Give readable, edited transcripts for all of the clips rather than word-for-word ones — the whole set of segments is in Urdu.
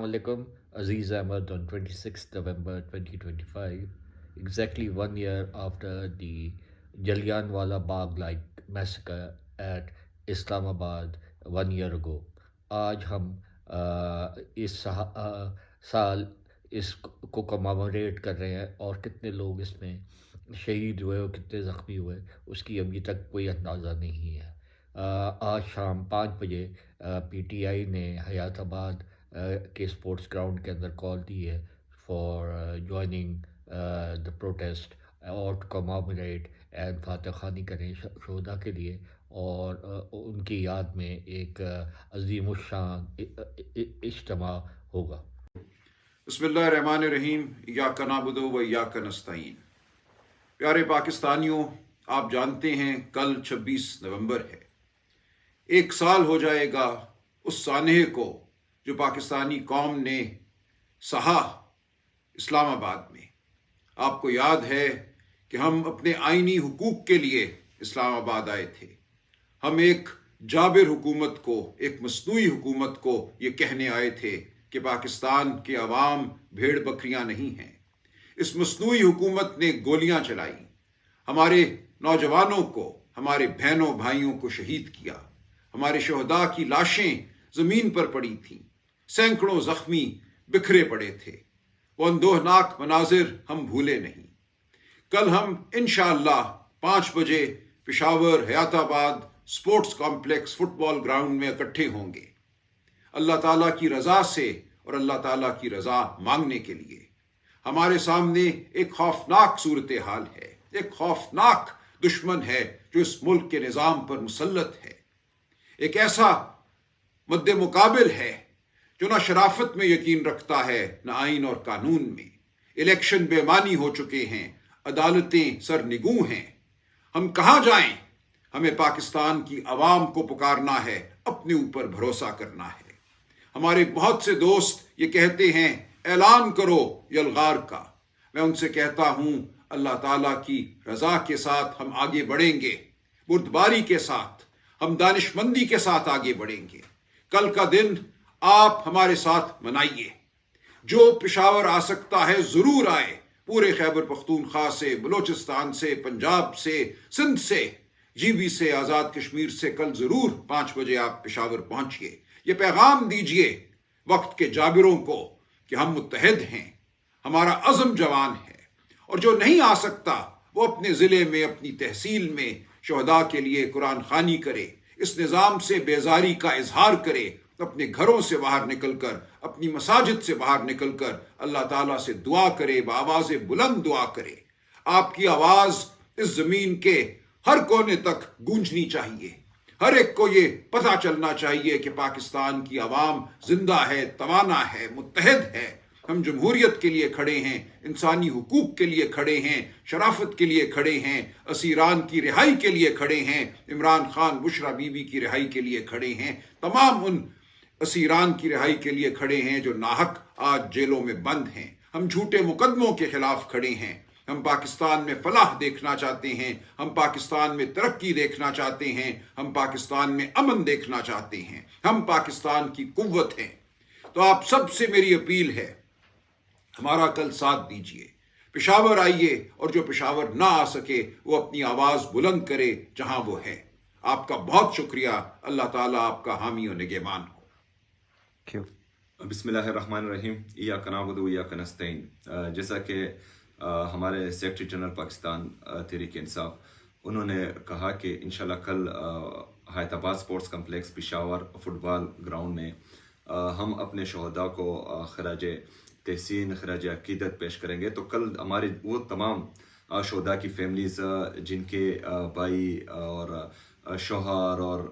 Alaikum, Aziz Ahmed on 26th November 2025, exactly 1 year after the Jallianwala Bagh-like massacre at Islamabad 1 year ago. آج ہم سال اس کو کماموریٹ کر رہے ہیں، اور کتنے لوگ اس میں شہید ہوئے اور کتنے زخمی ہوئے اس کی ابھی تک کوئی اندازہ نہیں ہے۔ آج شام 5 بجے پی ٹی آئی نے حیات آباد کے اسپورٹس گراؤنڈ کے اندر کال دی ہے فار جوائننگ دا پروٹیسٹ اور ٹو کماموریٹ اینڈ فاتح خوانی کریں شہدا کے لیے، اور ان کی یاد میں ایک عظیم الشان اجتماع ہوگا۔ بسم اللہ الرحمن الرحیم، ایاک نعبد و ایاک نستعین۔ پیارے پاکستانیوں، آپ جانتے ہیں کل 26 نومبر ہے۔ 1 سال ہو جائے گا اس سانحے کو جو پاکستانی قوم نے سہا اسلام آباد میں۔ آپ کو یاد ہے کہ ہم اپنے آئینی حقوق کے لیے اسلام آباد آئے تھے۔ ہم ایک جابر حکومت کو، ایک مصنوعی حکومت کو یہ کہنے آئے تھے کہ پاکستان کے عوام بھیڑ بکریاں نہیں ہیں۔ اس مصنوعی حکومت نے گولیاں چلائی، ہمارے نوجوانوں کو، ہمارے بہنوں بھائیوں کو شہید کیا، ہمارے شہداء کی لاشیں زمین پر پڑی تھیں، سینکڑوں زخمی بکھرے پڑے تھے۔ وہ اندوہناک مناظر ہم بھولے نہیں۔ کل ہم انشاءاللہ 5 بجے پشاور حیات آباد اسپورٹس کمپلیکس فٹ بال گراؤنڈ میں اکٹھے ہوں گے، اللہ تعالیٰ کی رضا سے اور اللہ تعالیٰ کی رضا مانگنے کے لیے۔ ہمارے سامنے ایک خوفناک صورتحال ہے، ایک خوفناک دشمن ہے جو اس ملک کے نظام پر مسلط ہے، ایک ایسا مد مقابل ہے جو نہ شرافت میں یقین رکھتا ہے نہ آئین اور قانون میں۔ الیکشن بے معنی ہو چکے ہیں، عدالتیں سرنگوں ہیں۔ ہم کہاں جائیں؟ ہمیں پاکستان کی عوام کو پکارنا ہے، اپنے اوپر بھروسہ کرنا ہے۔ ہمارے بہت سے دوست یہ کہتے ہیں اعلان کرو یلغار کا۔ میں ان سے کہتا ہوں اللہ تعالیٰ کی رضا کے ساتھ ہم آگے بڑھیں گے، بردباری کے ساتھ، ہم دانش مندی کے ساتھ آگے بڑھیں گے۔ کل کا دن آپ ہمارے ساتھ منائیے۔ جو پشاور آ سکتا ہے ضرور آئے، پورے خیبر پختونخوا سے، بلوچستان سے، پنجاب سے، سندھ سے، جی بی سے، آزاد کشمیر سے کل ضرور 5 بجے آپ پشاور پہنچیے۔ یہ پیغام دیجئے وقت کے جابروں کو کہ ہم متحد ہیں، ہمارا عزم جوان ہے، اور جو نہیں آ سکتا وہ اپنے ضلع میں، اپنی تحصیل میں شہداء کے لیے قرآن خوانی کرے، اس نظام سے بیزاری کا اظہار کرے، اپنے گھروں سے باہر نکل کر، اپنی مساجد سے باہر نکل کر اللہ تعالیٰ سے دعا کرے، بآواز بلند دعا کرے۔ آپ کی آواز اس زمین کے ہر کونے تک گونجنی چاہیے، ہر ایک کو یہ پتہ چلنا چاہیے کہ پاکستان کی عوام زندہ ہے، توانا ہے، متحد ہے۔ ہم جمہوریت کے لیے کھڑے ہیں، انسانی حقوق کے لیے کھڑے ہیں، شرافت کے لیے کھڑے ہیں، اسیران کی رہائی کے لیے کھڑے ہیں، عمران خان بشرا بی بی کی رہائی کے لیے کھڑے ہیں، تمام ان اسیران کی رہائی کے لیے کھڑے ہیں جو ناحق آج جیلوں میں بند ہیں۔ ہم جھوٹے مقدموں کے خلاف کھڑے ہیں۔ ہم پاکستان میں فلاح دیکھنا چاہتے ہیں، ہم پاکستان میں ترقی دیکھنا چاہتے ہیں، ہم پاکستان میں امن دیکھنا چاہتے ہیں، ہم پاکستان کی قوت ہیں۔ تو آپ سب سے میری اپیل ہے، ہمارا کل ساتھ دیجئے، پشاور آئیے، اور جو پشاور نہ آ سکے وہ اپنی آواز بلند کرے جہاں وہ ہے۔ آپ کا بہت شکریہ، اللہ تعالیٰ آپ کا حامی و نگہبان ہو۔ بسم اللہ الرحمن الرحیم، ایاک نعبد و ایاک نستعین۔ جیسا کہ ہمارے سیکرٹری جنرل پاکستان تحریک انصاف، انہوں نے کہا کہ انشاءاللہ کل حیات آباد اسپورٹس کمپلیکس پشاور فٹ بال گراؤنڈ میں ہم اپنے شہداء کو خراج تحسین، خراج عقیدت پیش کریں گے۔ تو کل ہمارے وہ تمام شہداء کی فیملیز جن کے بھائی اور شوہر اور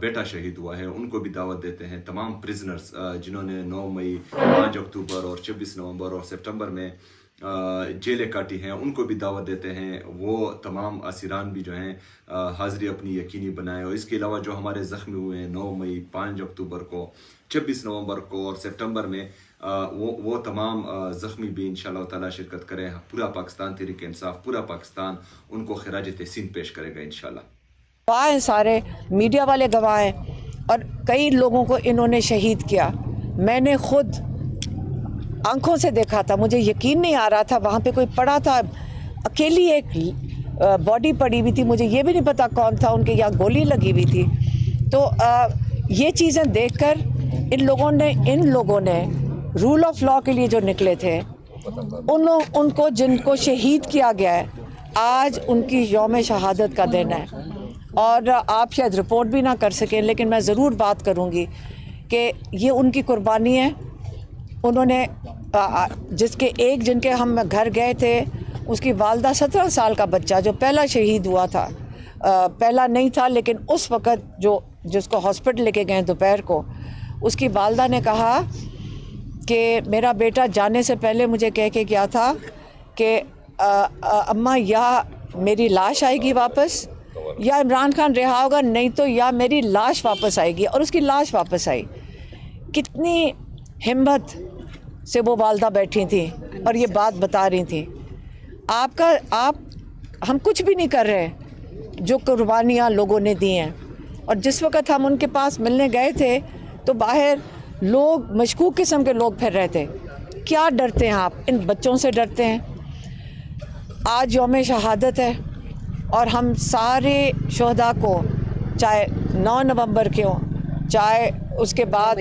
بیٹا شہید ہوا ہے، ان کو بھی دعوت دیتے ہیں۔ تمام پرزنرز جنہوں نے 9 مئی، 5 اکتوبر اور 26 نومبر اور سپٹمبر میں جیلیں کاٹی ہیں، ان کو بھی دعوت دیتے ہیں۔ وہ تمام اسیران بھی جو ہیں حاضری اپنی یقینی بنائیں، اور اس کے علاوہ جو ہمارے زخمی ہوئے ہیں 9 مئی، 5 اکتوبر کو، 26 نومبر کو اور سپٹمبر میں، وہ تمام زخمی بھی انشاءاللہ تعالیٰ شرکت کریں۔ پورا پاکستان تحریک انصاف، پورا پاکستان ان کو خراج تحسین پیش کرے گا انشاءاللہ۔ گواہ ہیں، سارے میڈیا والے گواہ ہیں، اور کئی لوگوں کو انہوں نے شہید کیا۔ میں نے خود آنکھوں سے دیکھا تھا, مجھے یقین نہیں آ رہا تھا. وہاں پہ کوئی پڑا تھا, اکیلی ایک باڈی پڑی ہوئی تھی, مجھے یہ بھی نہیں پتا کون تھا, ان کے یہاں گولی لگی ہوئی تھی. تو یہ چیزیں دیکھ کر ان لوگوں نے رول آف لاء کے لیے جو نکلے تھے, ان کو جن کو شہید کیا گیا ہے, آج ان کی یوم شہادت کا دن ہے. اور آپ شاید رپورٹ بھی نہ کر سکیں, لیکن میں ضرور بات کروں گی کہ یہ ان کی قربانی ہے. انہوں نے جن کے ہم گھر گئے تھے, اس کی والدہ 17 سال کا بچہ جو پہلا شہید ہوا تھا, پہلا نہیں تھا لیکن اس وقت جس کو ہاسپٹل لے کے گئے دوپہر کو, اس کی والدہ نے کہا کہ میرا بیٹا جانے سے پہلے مجھے کہہ کے گیا تھا کہ اماں یا میری لاش آئے گی واپس, یا عمران خان رہا ہوگا, نہیں تو یا میری لاش واپس آئے گی. اور اس کی لاش واپس آئی. کتنی ہمت سے وہ والدہ بیٹھی تھیں اور یہ بات بتا رہی تھیں. ہم کچھ بھی نہیں کر رہے جو قربانیاں لوگوں نے دی ہیں. اور جس وقت ہم ان کے پاس ملنے گئے تھے تو باہر لوگ مشکوک قسم کے لوگ پھر رہے تھے. کیا ڈرتے ہیں آپ؟ ان بچوں سے ڈرتے ہیں. آج یوم شہادت ہے اور ہم سارے شہداء کو, چاہے 9 نومبر کے ہوں, چاہے اس کے بعد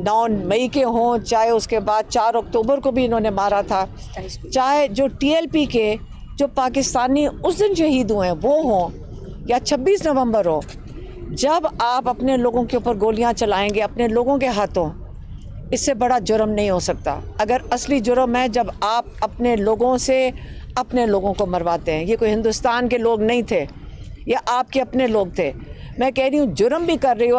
9 مئی کے ہوں, چاہے اس کے بعد 4 اکتوبر کو بھی انہوں نے مارا تھا, چاہے جو TLP کے جو پاکستانی اس دن شہید ہوئے ہیں وہ ہوں, یا 26 نومبر ہو, جب آپ اپنے لوگوں کے اوپر گولیاں چلائیں گے اپنے لوگوں کے ہاتھوں, اس سے بڑا جرم نہیں ہو سکتا. اگر اصلی جرم ہے جب آپ اپنے لوگوں سے اپنے لوگوں کو مرواتے ہیں. یہ کوئی ہندوستان کے لوگ نہیں تھے, یہ آپ کے اپنے لوگ تھے. میں کہہ رہی ہوں جرم بھی کر رہی ہو,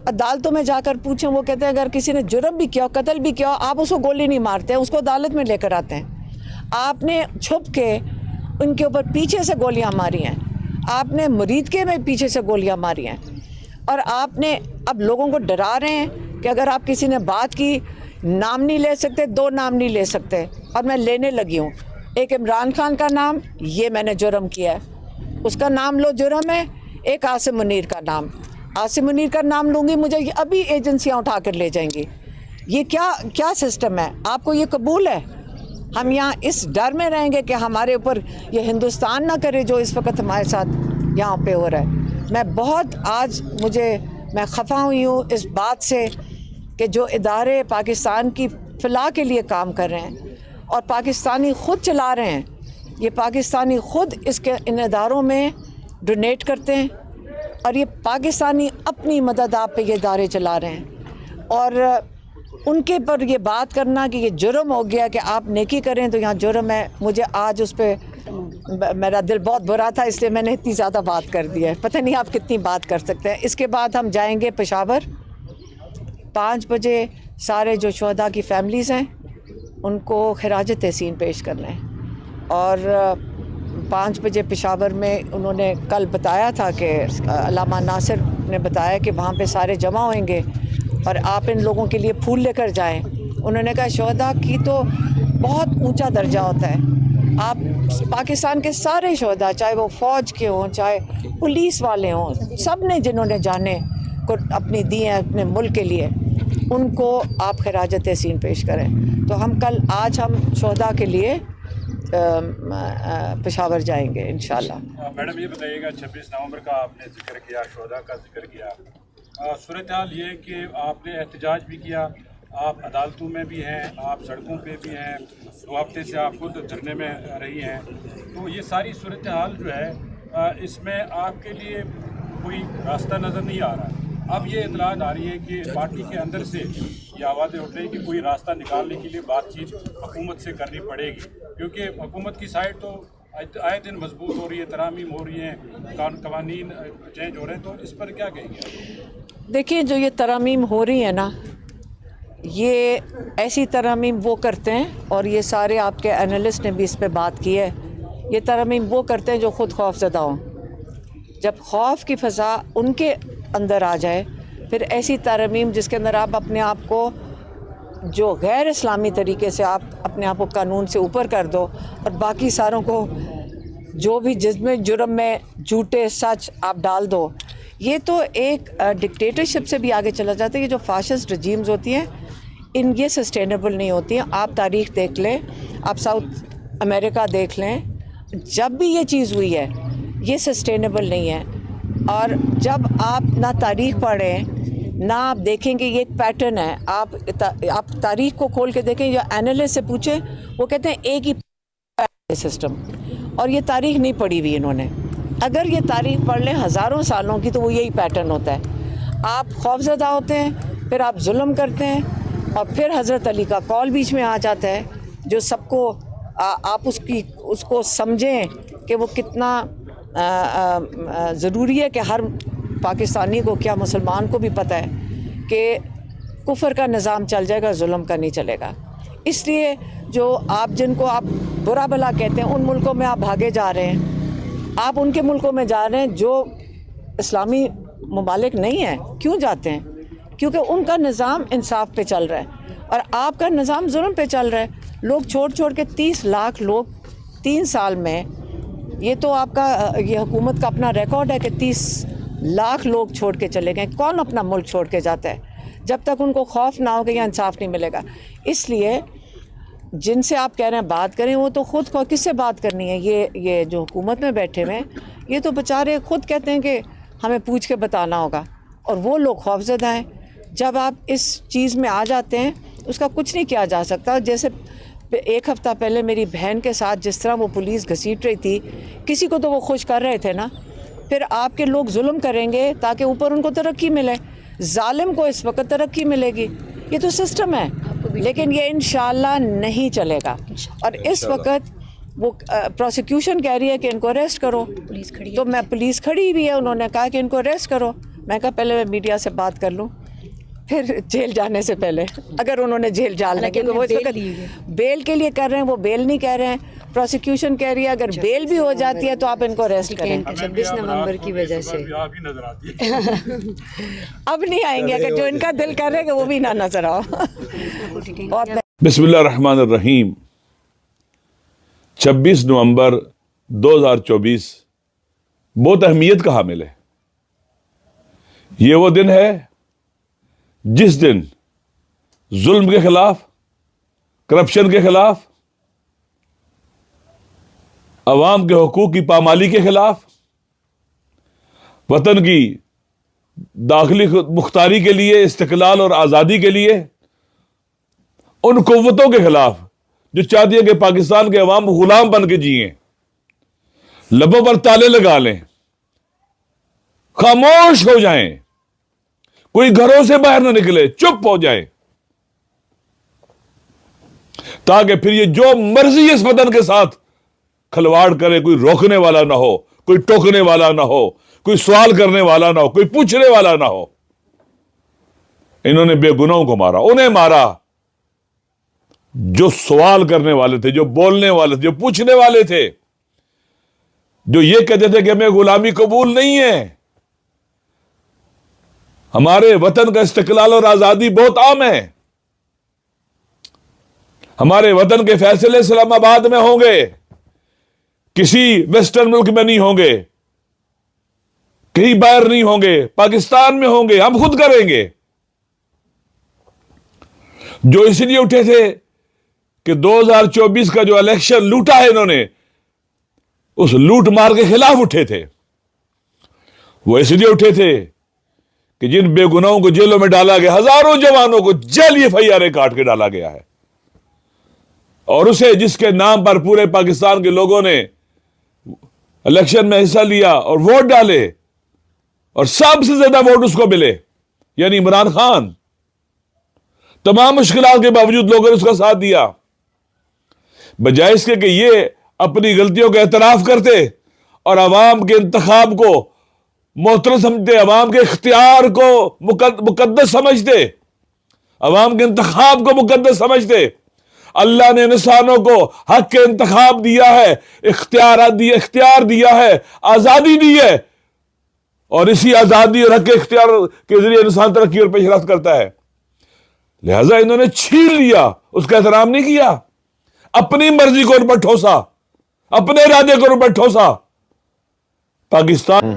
عدالتوں میں جا کر پوچھیں, وہ کہتے ہیں اگر کسی نے جرم بھی کیا, قتل بھی کیا, آپ اس کو گولی نہیں مارتے ہیں, اس کو عدالت میں لے کر آتے ہیں. آپ نے چھپ کے ان کے اوپر پیچھے سے گولیاں ماری ہیں, آپ نے مرید کے میں پیچھے سے گولیاں ماری ہیں, اور آپ نے اب لوگوں کو ڈرا رہے ہیں کہ اگر آپ کسی نے بات کی, نام نہیں لے سکتے, 2 نام نہیں لے سکتے, اور میں لینے لگی ہوں. ایک عمران خان کا نام, یہ میں نے جرم کیا ہے, اس کا نام لو جرم ہے. ایک عاصم منیر کا نام, عاصم منیر کا نام لوں گی, مجھے ابھی ایجنسیاں اٹھا کر لے جائیں گی. یہ کیا سسٹم ہے؟ آپ کو یہ قبول ہے؟ ہم یہاں اس ڈر میں رہیں گے کہ ہمارے اوپر یہ ہندوستان نہ کرے جو اس وقت ہمارے ساتھ یہاں پہ ہو رہا ہے. میں خفا ہوئی ہوں اس بات سے کہ جو ادارے پاکستان کی فلاح کے لیے کام کر رہے ہیں اور پاکستانی خود چلا رہے ہیں, یہ پاکستانی خود ان اداروں میں ڈونیٹ کرتے ہیں, اور یہ پاکستانی اپنی مدد آپ پہ یہ ادارے چلا رہے ہیں. اور ان کے پر یہ بات کرنا کہ یہ جرم ہو گیا کہ آپ نیکی کریں تو یہاں جرم ہے, مجھے آج اس پہ میرا دل بہت برا تھا, اس لیے میں نے اتنی زیادہ بات کر دی ہے. پتہ نہیں آپ کتنی بات کر سکتے ہیں. اس کے بعد ہم جائیں گے پشاور. 5 بجے سارے جو شہداء کی فیملیز ہیں ان کو خراج تحسین پیش کرنا ہے, اور 5 بجے پشاور میں انہوں نے کل بتایا تھا کہ علامہ ناصر نے بتایا کہ وہاں پہ سارے جمع ہوئیں گے اور آپ ان لوگوں کے لیے پھول لے کر جائیں. انہوں نے کہا شہداء کی تو بہت اونچا درجہ ہوتا ہے, آپ پاکستان کے سارے شہداء, چاہے وہ فوج کے ہوں, چاہے پولیس والے ہوں, سب نے جنہوں نے جانے کو اپنی دی ہیں اپنے ملک کے لیے, ان کو آپ خراج تحسین پیش کریں. تو آج ہم شہداء کے لیے پشاور جائیں گے انشاءاللہ. میڈم یہ بتائیے گا 26 نومبر کا آپ نے ذکر کیا, شہداء کا ذکر کیا, صورتحال یہ کہ آپ نے احتجاج بھی کیا, آپ عدالتوں میں بھی ہیں, آپ سڑکوں پہ بھی ہیں, 2 ہفتے سے آپ خود دھرنے میں رہی ہیں, تو یہ ساری صورتحال جو ہے اس میں آپ کے لیے کوئی راستہ نظر نہیں آ رہا. اب یہ اطلاعات آ رہی ہیں کہ پارٹی کے اندر سے یہ آوازیں اٹھ رہی ہیں کہ کوئی راستہ نکالنے کے لیے بات چیت حکومت سے کرنی پڑے گی, کیونکہ حکومت کی سائڈ تو آئے دن مضبوط ہو رہی ہے, ترامیم ہو رہی ہیں, قوانین چینج ہو رہے ہیں, تو اس پر کیا کہیں گے؟ دیکھیں جو یہ ترامیم ہو رہی ہیں نا, یہ ایسی ترامیم وہ کرتے ہیں, اور یہ سارے آپ کے انالسٹ نے بھی اس پہ بات کی ہے, یہ ترامیم وہ کرتے ہیں جو خود خوف زدہ ہوں. جب خوف کی فضا ان کے اندر آ جائے, پھر ایسی ترامیم جس کے اندر آپ اپنے آپ کو جو غیر اسلامی طریقے سے آپ اپنے آپ کو قانون سے اوپر کر دو, اور باقی ساروں کو جو بھی جس میں جرم میں جھوٹے سچ آپ ڈال دو, یہ تو ایک ڈکٹیٹرشپ سے بھی آگے چلا جاتا ہے. یہ جو فاشسٹ رجیمز ہوتی ہیں یہ سسٹینیبل نہیں ہوتی ہیں. آپ تاریخ دیکھ لیں, آپ ساؤتھ امریکہ دیکھ لیں, جب بھی یہ چیز ہوئی ہے یہ سسٹینیبل نہیں ہے. اور جب آپ نہ تاریخ پڑھیں نہ آپ دیکھیں کہ یہ ایک پیٹرن ہے, آپ تاریخ کو کھول کے دیکھیں یا اینالسٹ سے پوچھیں, وہ کہتے ہیں ایک ہی سسٹم, اور یہ تاریخ نہیں پڑھی ہوئی انہوں نے. اگر یہ تاریخ پڑھ لیں ہزاروں سالوں کی تو وہ یہی پیٹرن ہوتا ہے. آپ خوفزدہ ہوتے ہیں, پھر آپ ظلم کرتے ہیں, اور پھر حضرت علی کا قول بیچ میں آ جاتا ہے جو سب کو آپ اس کو سمجھیں کہ وہ کتنا ضروری ہے, کہ ہر پاکستانی کو, کیا مسلمان کو بھی پتہ ہے کہ کفر کا نظام چل جائے گا, ظلم کا نہیں چلے گا. اس لیے جو آپ جن کو آپ برا بھلا کہتے ہیں ان ملکوں میں آپ بھاگے جا رہے ہیں, آپ ان کے ملکوں میں جا رہے ہیں جو اسلامی ممالک نہیں ہیں. کیوں جاتے ہیں؟ کیونکہ ان کا نظام انصاف پہ چل رہا ہے اور آپ کا نظام ظلم پہ چل رہا ہے. لوگ چھوڑ کے 30 لاکھ لوگ 3 سال میں, یہ تو آپ کا یہ حکومت کا اپنا ریکارڈ ہے کہ 30 لاکھ لوگ چھوڑ کے چلے گئے. کون اپنا ملک چھوڑ کے جاتا ہے جب تک ان کو خوف نہ ہو کہ یہاں انصاف نہیں ملے گا؟ اس لیے جن سے آپ کہہ رہے ہیں بات کریں, وہ تو خود کو کس سے بات کرنی ہے؟ یہ جو حکومت میں بیٹھے ہوئے ہیں یہ تو بیچارے خود کہتے ہیں کہ ہمیں پوچھ کے بتانا ہوگا, اور وہ لوگ خوفزدہ ہیں. جب آپ اس چیز میں آ جاتے ہیں اس کا کچھ نہیں کیا جا سکتا. جیسے 1 ہفتہ پہلے میری بہن کے ساتھ جس طرح وہ پولیس گھسیٹ رہی تھی, کسی کو تو وہ خوش کر رہے تھے نا. پھر آپ کے لوگ ظلم کریں گے تاکہ اوپر ان کو ترقی ملے. ظالم کو اس وقت ترقی ملے گی, یہ تو سسٹم ہے, لیکن یہ انشاءاللہ نہیں چلے گا. اور اس وقت وہ پروسیکیوشن کہہ رہی ہے کہ ان کو اریسٹ کرو, تو میں پولیس کھڑی ہوئی ہے, انہوں نے کہا کہ ان کو اریسٹ کرو. میں کہا پہلے میں میڈیا سے بات کر لوں, پھر جیل جانے سے پہلے, اگر انہوں نے جیل ڈالنا, کیونکہ وہ اس وقت بیل کے لیے کر رہے ہیں, وہ بیل نہیں کہہ رہے ہیں, پروسیکیوشن کہہ رہی ہے اگر بیل بھی ہو جاتی ہے تو آپ ان کو اریسٹ کریں. 26 نومبر کی وجہ سے اب نہیں آئیں گے, اگر جو ان کا دل کر رہے کہ وہ بھی نہ نظر آؤ. بسم اللہ الرحمن الرحیم. 26 نومبر 2024 بہت اہمیت کا حامل ہے. یہ وہ دن ہے جس دن ظلم کے خلاف, کرپشن کے خلاف, عوام کے حقوق کی پامالی کے خلاف, وطن کی داخلی مختاری کے لیے, استقلال اور آزادی کے لیے, ان قوتوں کے خلاف جو چاہتی ہے کہ پاکستان کے عوام غلام بن کے جئیں, لبوں پر تالے لگا لیں, خاموش ہو جائیں, کوئی گھروں سے باہر نہ نکلے, چپ ہو جائیں, تاکہ پھر یہ جو مرضی اس وطن کے ساتھ کھلواڑ کرے کوئی روکنے والا نہ ہو, کوئی ٹوکنے والا نہ ہو, کوئی سوال کرنے والا نہ ہو, کوئی پوچھنے والا نہ ہو. انہوں نے بے گناہوں کو مارا, انہیں مارا جو سوال کرنے والے تھے, جو بولنے والے تھے, جو پوچھنے والے تھے, جو یہ کہتے تھے کہ ہمیں غلامی قبول نہیں ہے. ہمارے وطن کا استقلال اور آزادی بہت عام ہے. ہمارے وطن کے فیصلے اسلام آباد میں ہوں گے, کسی ویسٹرن ملک میں نہیں ہوں گے, کہیں باہر نہیں ہوں گے, پاکستان میں ہوں گے, ہم خود کریں گے. جو اس لیے اٹھے تھے کہ 2024 کا جو الیکشن لوٹا ہے انہوں نے, اس لوٹ مار کے خلاف اٹھے تھے. وہ اس لیے اٹھے تھے کہ جن بے گناہوں کو جیلوں میں ڈالا گیا, ہزاروں جوانوں کو جیل FIR کاٹ کے ڈالا گیا ہے, اور اسے جس کے نام پر پورے پاکستان کے لوگوں نے الیکشن میں حصہ لیا اور ووٹ ڈالے, اور سب سے زیادہ ووٹ اس کو ملے, یعنی عمران خان, تمام مشکلات کے باوجود لوگوں نے اس کا ساتھ دیا. بجائے اس کے کہ یہ اپنی غلطیوں کا اعتراف کرتے اور عوام کے انتخاب کو محترم سمجھتے, عوام کے اختیار کو مقدس سمجھتے, عوام کے انتخاب کو مقدس سمجھتے. اللہ نے انسانوں کو حق کے انتخاب دیا ہے, اختیار دیا ہے, آزادی دی ہے, اور اسی آزادی اور حق کے اختیار کے ذریعے انسان ترقی اور پیش رفت کرتا ہے. لہذا انہوں نے چھین لیا, اس کا احترام نہیں کیا, اپنی مرضی کو ان پر ٹھوسا, اپنے ارادے کو ان پر ٹھوسا. پاکستان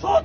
100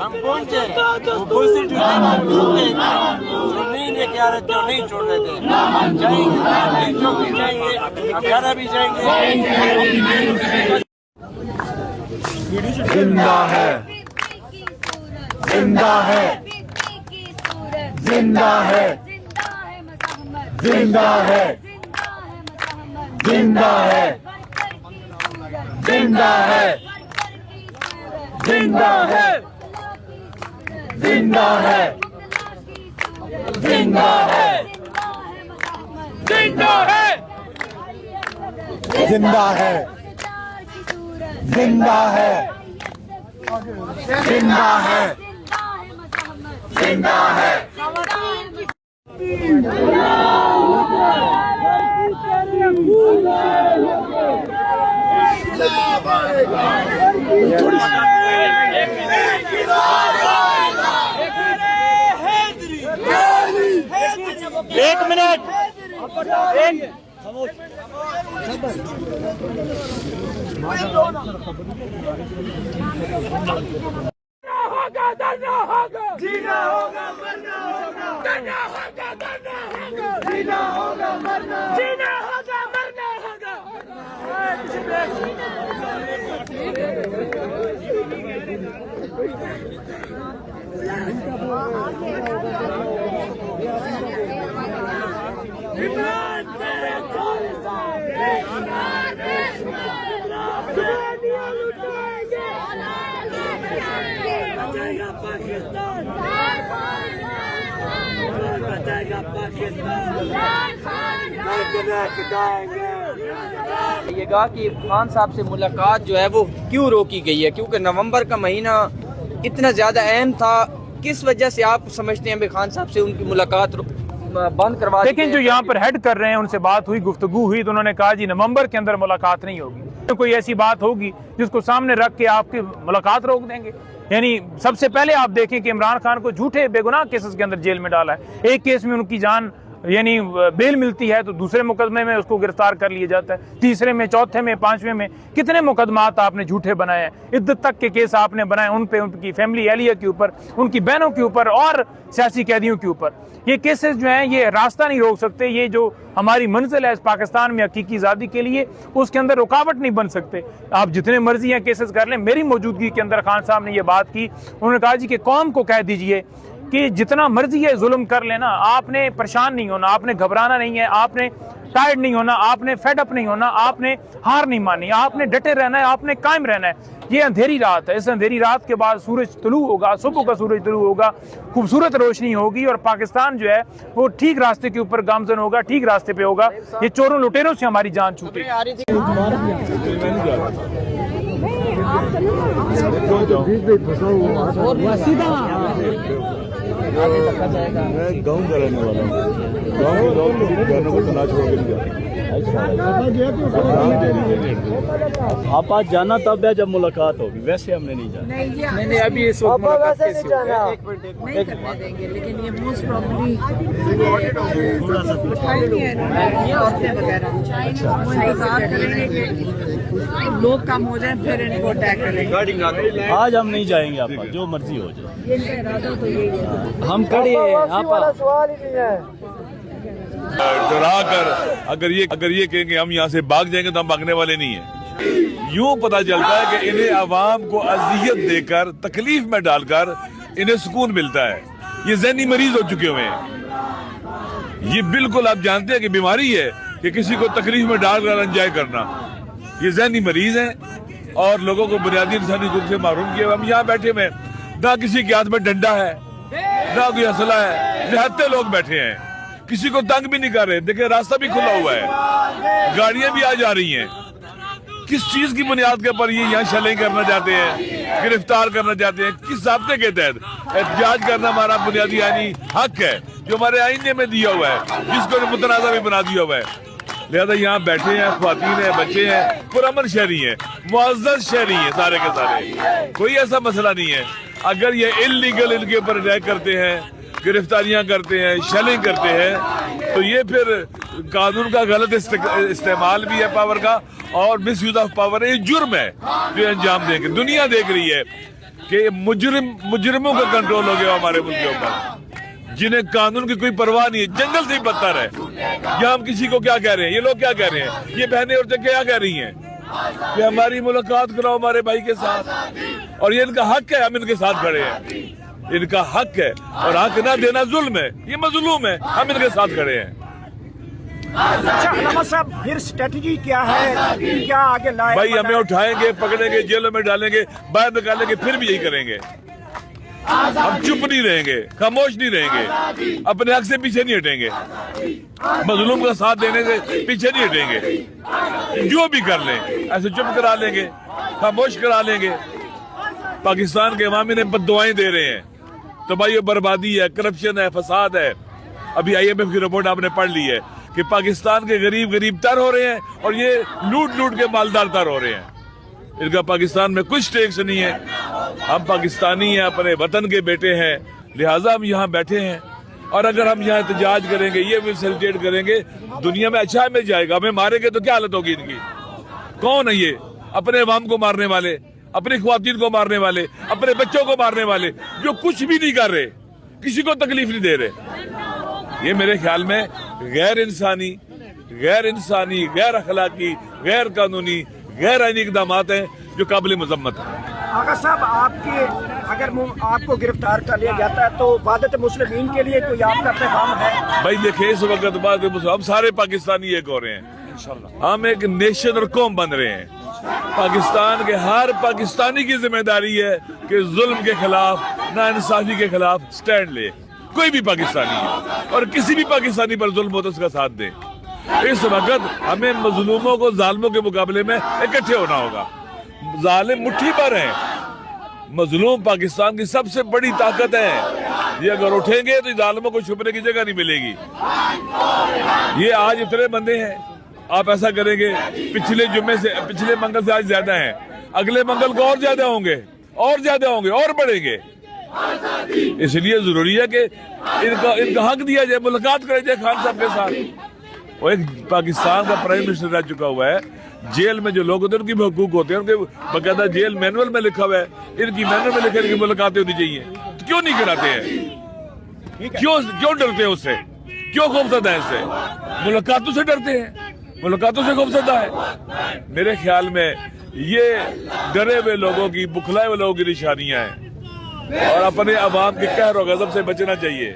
ہم پہنچے دوسری زمین یہ قیادت جو نہیں چھوڑ رہے تھے جائیں گے ہمارا بھی جائیں گے زندہ ہے زندہ ہے زندہ ہے زندہ ہے زندہ ہے زندہ ہے زندہ ہے زندہ ہے زندہ ہے زندہ ہے زندہ ہے زندہ ہے زندہ ہے زندہ ہے ایک منٹ جینا ہوگا مرنا ہوگا کرنا ہوگا کرنا ہوگا جینا ہوگا مرنا جینا ہوگا مرنا ہوگا یہ کہا کہ خان صاحب سے ملاقات جو ہے وہ کیوں روکی گئی ہے، کیونکہ نومبر کا مہینہ اتنا زیادہ اہم تھا، کس وجہ سے آپ سمجھتے ہیں کہ خان صاحب سے ان کی ملاقات بند کروا دی گئی؟ لیکن جو یہاں پر ہیڈ کر رہے ہیں ان سے بات ہوئی، گفتگو ہوئی، تو انہوں نے کہا جی نومبر کے اندر ملاقات نہیں ہوگی، تو کوئی ایسی بات ہوگی جس کو سامنے رکھ کے آپ کی ملاقات روک دیں گے؟ یعنی سب سے پہلے آپ دیکھیں کہ عمران خان کو جھوٹے بے گناہ کیسز کے اندر جیل میں ڈالا ہے، ایک کیس میں ان کی جان یعنی بیل ملتی ہے تو دوسرے مقدمے میں اس کو گرفتار کر لیا جاتا ہے، تیسرے میں، چوتھے میں، پانچویں میں، کتنے مقدمات آپ نے جھوٹے بنائے ہیں، عدت تک کے کیس آپ نے بنائے ان پہ، ان کی فیملی اہلیہ کے اوپر، ان کی بہنوں کے اوپر اور سیاسی قیدیوں کے اوپر۔ یہ کیسز جو ہیں یہ راستہ نہیں روک سکتے، یہ جو ہماری منزل ہے اس پاکستان میں حقیقی آزادی کے لیے اس کے اندر رکاوٹ نہیں بن سکتے۔ آپ جتنے مرضی ہیں کیسز کر لیں، میری موجودگی کے اندر خان صاحب نے یہ بات کی، انہوں نے کہا جی کہ قوم کو کہہ دیجئے کہ جتنا مرضی ہے ظلم کر لینا، آپ نے پریشان نہیں ہونا، آپ نے گھبرانا نہیں ہے، آپ نے ٹائرڈ نہیں ہونا، آپ نے فیڈ اپ نہیں ہونا، آپ نے ہار نہیں مانی، آپ نے ڈٹے رہنا ہے، آپ نے قائم رہنا ہے۔ یہ اندھیری رات ہے، اس اندھیری رات کے بعد سورج طلوع ہوگا، صبح کا سورج طلوع ہوگا، خوبصورت روشنی ہوگی اور پاکستان جو ہے وہ ٹھیک راستے کے اوپر گامزن ہوگا، ٹھیک راستے پہ ہوگا۔ یہ چوروں لٹیروں سے ہماری جان چھوٹے۔ میں گاؤں کا رہنے والا ہوں، گاؤں کے گھروں کو تنا چھوڑ کے نہیں جاتا۔ آپ آج جانا تب ہے جب ملاقات ہوگی، ویسے ہم نے نہیں جانا۔ نہیں ابھی اس وقت ملاقات کیسے نہیں کرنے دیں گے، لیکن یہ موسٹ پرابلی عورتیں وغیرہ وہ انتظار کریں گے کہ لوگ کم ہو جائیں پھر ان کو اٹیک کریں گے۔ آج ہم نہیں جائیں گے، آپ جو مرضی ہو جائے، یہ ان کا ارادہ تو یہی ہے۔ ہم کھڑے ہیں یہاں پر۔ ڈرا کر اگر یہ کہیں گے ہم یہاں سے بھاگ جائیں گے تو ہم بھاگنے والے نہیں ہیں۔ یوں پتہ چلتا ہے کہ انہیں عوام کو اذیت دے کر، تکلیف میں ڈال کر انہیں سکون ملتا ہے۔ یہ ذہنی مریض ہو چکے ہوئے ہیں، یہ بالکل آپ جانتے ہیں کہ بیماری ہے کہ کسی کو تکلیف میں ڈال کر انجوائے کرنا۔ یہ ذہنی مریض ہیں اور لوگوں کو بنیادی انسانی حقوق سے محروم کیا۔ ہم یہاں بیٹھے ہوئے ہیں، نہ کسی کے ہاتھ میں ڈنڈا ہے، نہ کوئی اسلحہ ہے، نہتے لوگ بیٹھے ہیں، کسی کو تنگ بھی نہیں کر رہے۔ دیکھیں راستہ بھی کھلا ہوا ہے، گاڑیاں بھی آ جا رہی ہیں۔ کس چیز کی بنیاد کے اوپر یہ یہاں شلنگ کرنا چاہتے ہیں، گرفتار کرنا چاہتے ہیں؟ کس ضابطے کے تحت؟ احتجاج کرنا ہمارا بنیادی آئینی حق ہے جو ہمارے آئینے میں دیا ہوا ہے، جس کو متنازع بھی بنا دیا ہوا ہے۔ لہذا یہاں بیٹھے ہیں، خواتین ہیں، بچے ہیں، پرامن شہری ہیں، معزز شہری ہیں، سارے کے سارے، کوئی ایسا مسئلہ نہیں ہے۔ اگر یہ انلیگل ان کے اوپر اٹیک کرتے ہیں، گرفتاریاں کرتے ہیں، شیلنگ کرتے ہیں تو یہ پھر قانون کا غلط استعمال بھی ہے پاور کا اور مس یوز آف پاور ہے. یہ جرم ہے جو انجام دیں گے. دنیا دیکھ رہی ہے کہ مجرموں کا کنٹرول ہو گیا ہمارے ملک کے اوپر, جنہیں قانون کی کوئی پرواہ نہیں ہے, جنگل سے ہی بدتر ہے. یہاں ہم کسی کو کیا کہہ رہے ہیں, یہ لوگ کیا کہہ رہے ہیں, یہ بہنیں عورتیں کیا کہہ رہی ہیں کہ ہماری ملاقات کراؤ ہمارے بھائی کے ساتھ, اور یہ ان کا حق ہے, ہم ان کے ساتھ کھڑے ہیں. ان کا حق ہے اور حق نہ دینا ظلم ہے, یہ مظلوم ہے, ہم ان کے ساتھ کھڑے ہیں. اچھا علامہ صاحب پھر اسٹریٹجی کیا ہے, کیا آگے لائے؟ بھائی ہمیں اٹھائیں گے, پکڑیں گے, جیلوں میں ڈالیں گے, باہر نکالیں گے, پھر بھی یہی کریں گے. ہم چپ نہیں رہیں گے, خاموش نہیں رہیں گے, اپنے حق سے پیچھے نہیں ہٹیں گے, مظلوم کا ساتھ دینے سے پیچھے نہیں ہٹیں گے. جو بھی کر لیں ایسے چپ کرا لیں گے, خاموش کرا لیں گے. پاکستان کے عوامی نے بد دعائیں دے رہے ہیں, تباہی و بربادی ہے, کرپشن ہے, فساد ہے. ابھی IMF کی رپورٹ آپ نے پڑھ لی ہے کہ پاکستان کے غریب تر ہو رہے ہیں اور یہ لوٹ کے مالدار تر ہو رہے ہیں. ان کا پاکستان میں کچھ ٹیکس نہیں ہے. ہم پاکستانی ہیں, اپنے وطن کے بیٹے ہیں, لہٰذا ہم یہاں بیٹھے ہیں. اور اگر ہم یہاں احتجاج کریں گے, یہ فیسیلیٹیٹ کریں گے, دنیا میں اچھا مل جائے گا. ہمیں ماریں گے تو کیا حالت ہوگی ان کی؟ کون ہے یہ اپنے عوام کو مارنے والے, اپنی خواتین کو مارنے والے, اپنے بچوں کو مارنے والے, جو کچھ بھی نہیں کر رہے, کسی کو تکلیف نہیں دے رہے؟ یہ میرے خیال میں غیر انسانی, غیر اخلاقی, غیر قانونی, غیر آئینی اقدامات ہیں جو قابل مذمت ہیں. آقا صاحب اگر آپ کو گرفتار کر لیا جاتا ہے تو وحدت مسلمین کے لیے کوئی آپ کا پیغام ہے؟ بھائی دیکھیں, اس وقت بعد ہم سارے پاکستانی ایک ہو رہے ہیں. ہم ایک نیشن اور قوم بن رہے ہیں. پاکستان کے ہر پاکستانی کی ذمہ داری ہے کہ ظلم کے خلاف, ناانصافی کے خلاف سٹینڈ لے. کوئی بھی پاکستانی اور کسی بھی پاکستانی پر ظلم ہو تو اس کا ساتھ دے. اس وقت ہمیں مظلوموں کو ظالموں کے مقابلے میں اکٹھے ہونا ہوگا. ظالم مٹھی پر ہیں, مظلوم پاکستان کی سب سے بڑی طاقت ہے. یہ اگر اٹھیں گے تو ظالموں کو چھپنے کی جگہ نہیں ملے گی. یہ آج اتنے بندے ہیں, آپ ایسا کریں گے پچھلے منگل سے آج زیادہ ہیں, اگلے منگل کو اور زیادہ ہوں گے اور بڑھیں گے. اس لیے ضروری ہے کہ ان کا حق دیا جائے, ملاقات کرے جائے خان صاحب کے ساتھ. وہ ایک پاکستان کا پرائم منسٹر رہ چکا ہوا ہے. جیل میں جو لوگ ہوتے ہیں ان کی بھی حقوق ہوتے ہیں, ان کے باقاعدہ جیل مینول میں لکھا ہوا ہے, ان کی مینول میں لکھا ہے کہ ملاقاتیں ہونی چاہیے. تو کیوں نہیں کراتے ہیں؟ کیوں ڈرتے ہیں اس سے؟ کیوں خوفزدہ ہیں اس سے؟ ملاقاتوں سے ڈرتے ہیں, ملاقاتوں سے خوفزدہ ہے. میرے خیال میں یہ ڈرے ہوئے لوگوں کی, بکھلائے ہوئے لوگوں کی نشانیاں ہیں, اور اپنے عوام کے قہر و غضب سے بچنا چاہیے.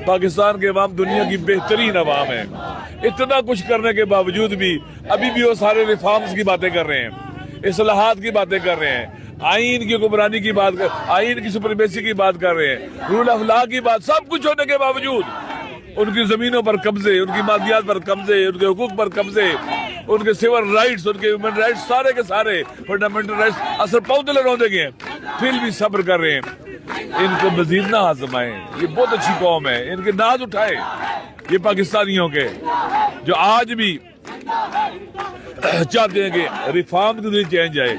پاکستان کے عوام دنیا کی بہترین عوام ہیں. اتنا کچھ کرنے کے باوجود بھی ابھی بھی وہ سارے ریفارمز کی باتیں کر رہے ہیں, اصلاحات کی باتیں کر رہے ہیں, آئین کی حکمرانی کی بات آئین کی سپریمیسی کی بات کر رہے ہیں, رول آف لا کی بات. سب کچھ ہونے کے باوجود ان کی زمینوں پر قبضے, ان کی مادیات پر قبضے, ان کے حقوق پر قبضے, ان کے سول رائٹس, ان کے ہیومن رائٹس, سارے کے سارے فنڈامنٹل رائٹس اثر پودے روندے گئے ہیں. پھر بھی صبر کر رہے ہیں. ان کو مزید نہ آزمائیں. یہ بہت اچھی قوم ہے, ان کے ناز اٹھائے یہ پاکستانیوں کے, جو آج بھی چاہتے ہیں کہ ریفارم کے لیے چینج آئے.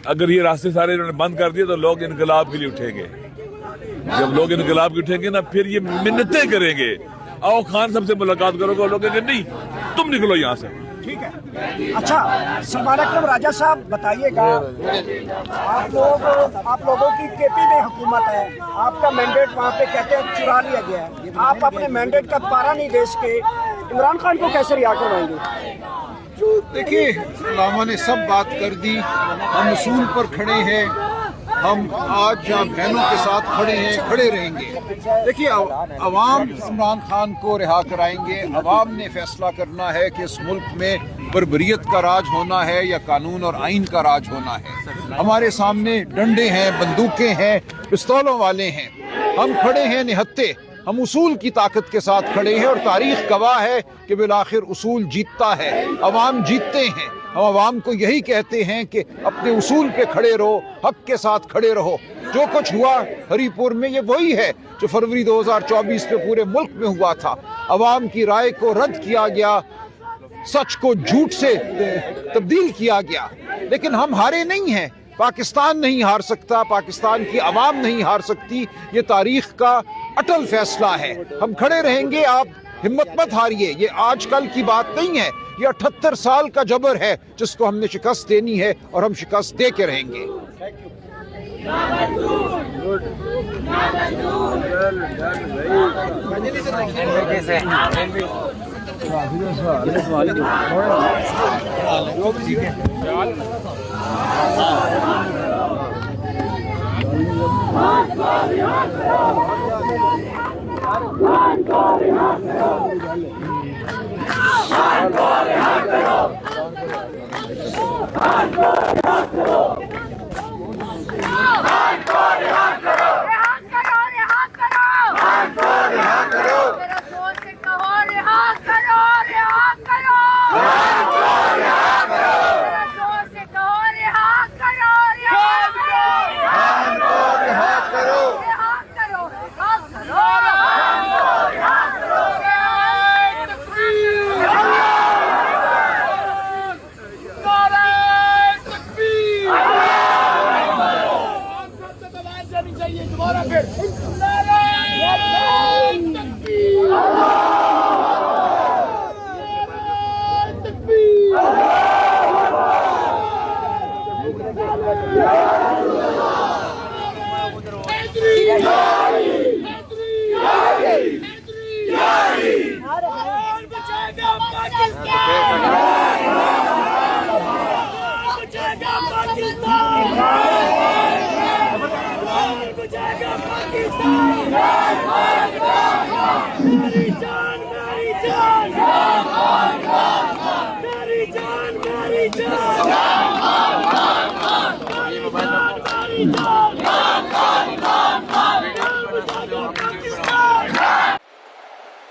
اگر یہ راستے سارے انہوں نے بند کر دیے تو لوگ انقلاب کے لیے اٹھیں گے. جب لوگ انقلاب کے اٹھیں گے نا, پھر یہ منتیں کریں گے, آؤ خان صاحب سے ملاقات کرو گے, لوگ کہیں گے نہیں تم نکلو یہاں سے. ٹھیک ہے. اچھا سلمان اکرم راجہ صاحب بتائیے گا, آپ لوگوں کی KP میں حکومت ہے, آپ کا مینڈیٹ وہاں پہ کہتے ہیں چرا لیا گیا ہے, آپ اپنے مینڈیٹ کا پارا نہیں دے سکے, عمران خان کو کیسے رہا کروائیں گے؟ دیکھیے علامہ نے سب بات کر دی. ہم اصول پر کھڑے ہیں, ہم آج جہاں بہنوں کے ساتھ کھڑے رہیں گے. دیکھیے عوام عمران خان کو رہا کرائیں گے. عوام نے فیصلہ کرنا ہے کہ اس ملک میں بربریت کا راج ہونا ہے یا قانون اور آئین کا راج ہونا ہے. ہمارے سامنے ڈنڈے ہیں, بندوقیں ہیں, پستولوں والے ہیں. ہم کھڑے ہیں نہتے, ہم اصول کی طاقت کے ساتھ کھڑے ہیں, اور تاریخ گواہ ہے کہ بالآخر اصول جیتتا ہے, عوام جیتتے ہیں. ہم عوام کو یہی کہتے ہیں کہ اپنے اصول پہ کھڑے رہو, حق کے ساتھ کھڑے رہو. جو کچھ ہوا ہری پور میں یہ وہی ہے جو فروری 2024 میں پورے ملک میں ہوا تھا. عوام کی رائے کو رد کیا گیا, سچ کو جھوٹ سے تبدیل کیا گیا. لیکن ہم ہارے نہیں ہیں. پاکستان نہیں ہار سکتا, پاکستان کی عوام نہیں ہار سکتی. یہ تاریخ کا اٹل فیصلہ ہے. ہم کھڑے رہیں گے. آپ ہمت مت ہاریے، یہ آج کل کی بات نہیں ہے، یہ 78 سال کا جبر ہے جس کو ہم نے شکست دینی ہے اور ہم شکست دے کے رہیں گے.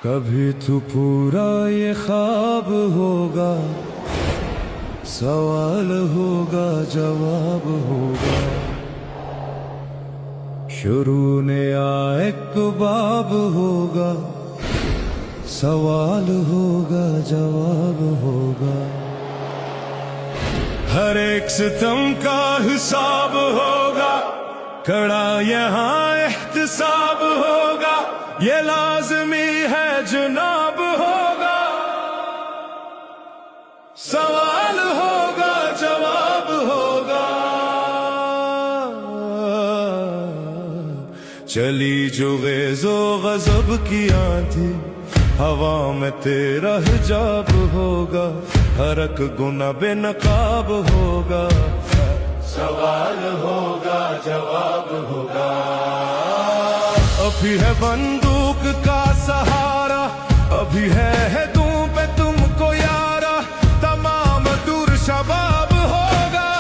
کبھی تو پورا یہ خواب ہوگا، سوال ہوگا جواب ہوگا، شروع نیا ایک باب ہوگا، سوال ہوگا جواب ہوگا، ہر ایک ستم کا حساب ہوگا، کڑا یہاں احتساب ہوگا، یہ لازمی ہے جناب ہوگا، سوال ہوگا جواب ہوگا، چلی جو غیظ و غضب کی آندھی، ہوا میں تیرا حجاب ہوگا، ہر ایک گناہ بے نقاب ہوگا، سوال ہوگا جواب ہوگا، ابھی ہے بندوق کا سہارا، ابھی ہے دوں پہ تم کو یارا، تمام دور شباب ہوگا،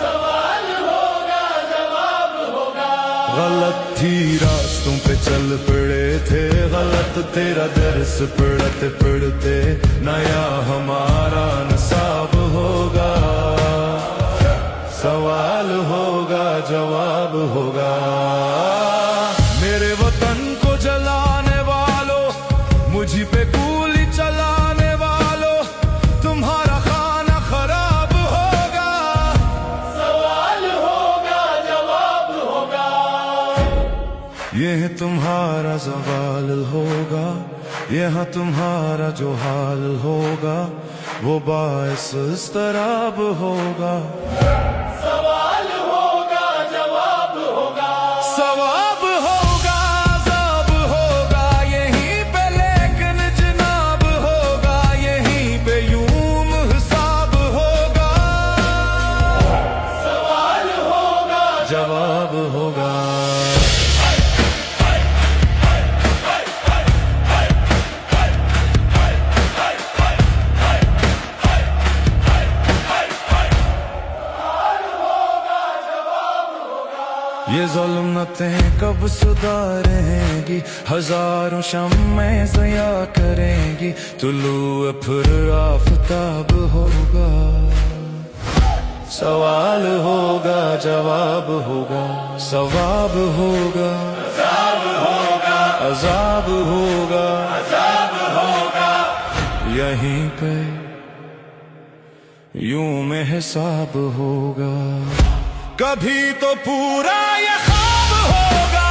سوال ہوگا جواب ہوگا، غلط تھی راستوں پہ چل پڑے تھے، غلط تیرا درس پڑھتے پڑھتے، نیا ہمارا نصاب ہوگا، سوال ہوگا جواب ہوگا، میرے وطن کو جلانے والوں، مجھ پہ گولی چلانے والوں، تمہارا خانہ خراب ہوگا، سوال ہوگا جواب ہوگا، یہ تمہارا زوال ہوگا، یہاں تمہارا جو حال ہوگا، وہ باعث اضطراب ہوگا، سوال ہوگا جواب ہوگا، ثواب ہوگا عذاب ہوگا، یہیں پہ لیکن جناب ہوگا، یہیں پہ یوم حساب ہوگا، سوال ہوگا جواب ہوگا، یہ ظلمتیں کب سدھاریں گی، ہزاروں شمعیں ضیاء کریں گی، طلوع پھر آفتاب ہوگا، سوال ہوگا جواب ہوگا، ثواب ہوگا عذاب ہوگا، یہیں پہ یوں میں حساب ہوگا، کبھی تو پورا یہ خواب ہوگا،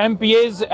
MPAs,